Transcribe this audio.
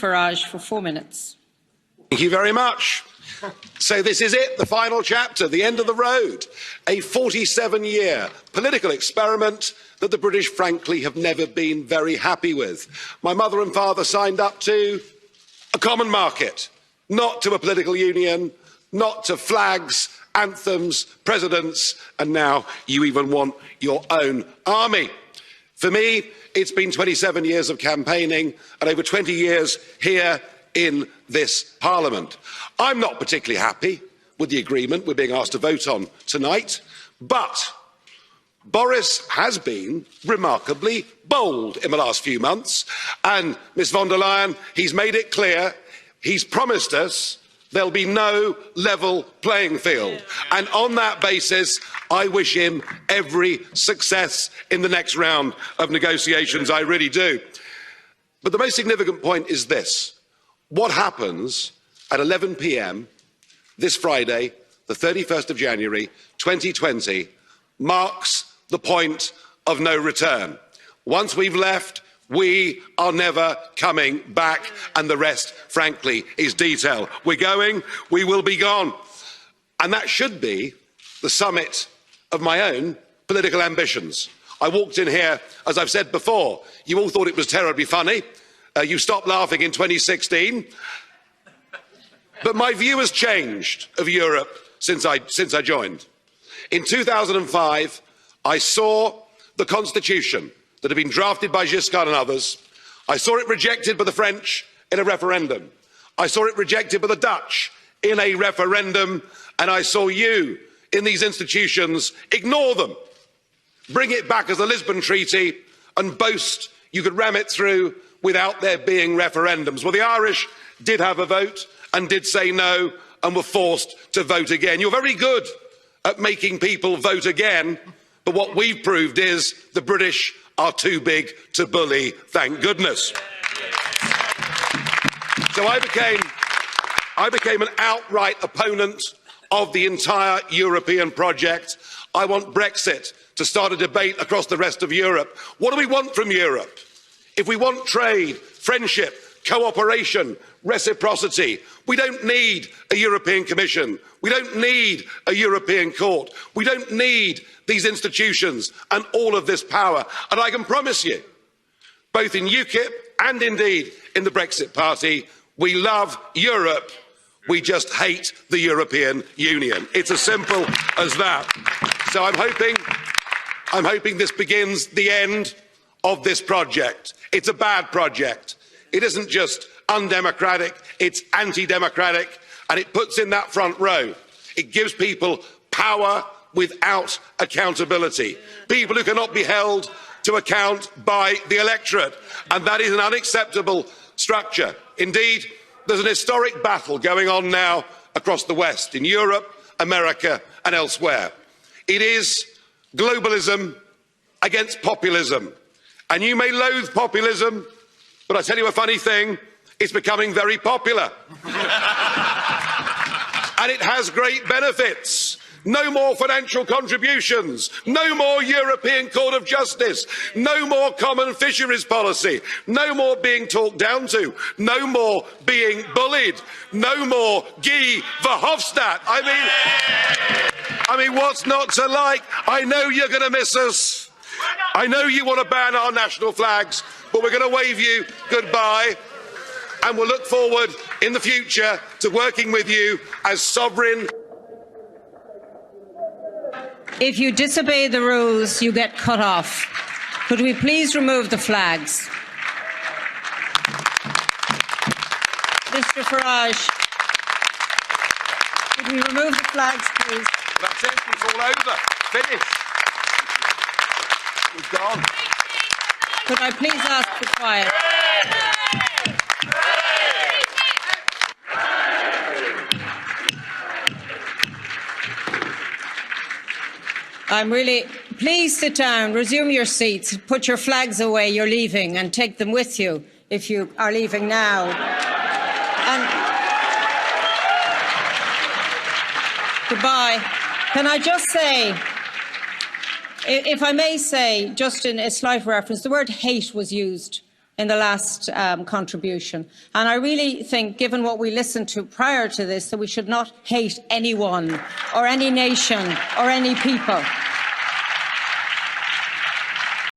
Farage for 4 minutes. Thank you very much. So this is it, the final chapter, the end of the road. A 47-year political experiment that the British, frankly, have never been very happy with. My mother and father signed up to a common market, not to a political union, not to flags, anthems, presidents, and now you even want your own army. For me, it's been 27 years of campaigning and over 20 years here in this Parliament. I'm not particularly happy with the agreement we're being asked to vote on tonight, but Boris has been remarkably bold in the last few months, and Ms von der Leyen, he's made it clear, he's promised us there'll be no level playing field. And on that basis, I wish him every success in the next round of negotiations, I really do. But the most significant point is this. What happens at 11 p.m. this Friday, the 31st of January 2020, marks the point of no return. Once we've left, we are never coming back, and the rest, frankly, is detail. We're going, we will be gone. And that should be the summit of my own political ambitions. I walked in here, as I've said before, you all thought it was terribly funny. You stopped laughing in 2016. But my view has changed of Europe since I joined. In 2005, I saw the constitution that had been drafted by Giscard and others. I saw it rejected by the French in a referendum. I saw it rejected by the Dutch in a referendum. And I saw you in these institutions ignore them, bring it back as the Lisbon Treaty and boast you could ram it through without there being referendums. Well, the Irish did have a vote and did say no and were forced to vote again. You're very good at making people vote again, but what we've proved is the British are too big to bully, thank goodness. So I became an outright opponent of the entire European project. I want Brexit to start a debate across the rest of Europe. What do we want from Europe? If we want trade, friendship, cooperation, reciprocity, we don't need a European Commission. We don't need a European Court. We don't need these institutions and all of this power. And I can promise you, both in UKIP and indeed in the Brexit Party, we love Europe. We just hate the European Union. It's as simple as that. So I'm hoping this begins the end of this project. It's a bad project. It isn't just undemocratic, it's anti-democratic, and it puts in that front row. It gives people power without accountability. People who cannot be held to account by the electorate, and that is an unacceptable structure. Indeed, there's an historic battle going on now across the West, in Europe, America and elsewhere. It is globalism against populism. And you may loathe populism, but I tell you a funny thing, it's becoming very popular. And it has great benefits. No more financial contributions, no more European Court of Justice, no more common fisheries policy, no more being talked down to, no more being bullied, no more Guy Verhofstadt. I mean, what's not to like? I know you're going to miss us. I know you want to ban our national flags, but we're going to wave you goodbye, and we'll look forward in the future to working with you as sovereign. If you disobey the rules, you get cut off. Could we please remove the flags? Mr. Farage, could we remove the flags, please? That's it, it's all over. Finished. We've gone. Could I please ask for quiet? Please sit down, resume your seats, put your flags away, you're leaving, and take them with you if you are leaving now. And goodbye. Can I just say, if I may say, just in a slight reference, the word hate was used in the last contribution. And I really think, given what we listened to prior to this, that we should not hate anyone or any nation or any people.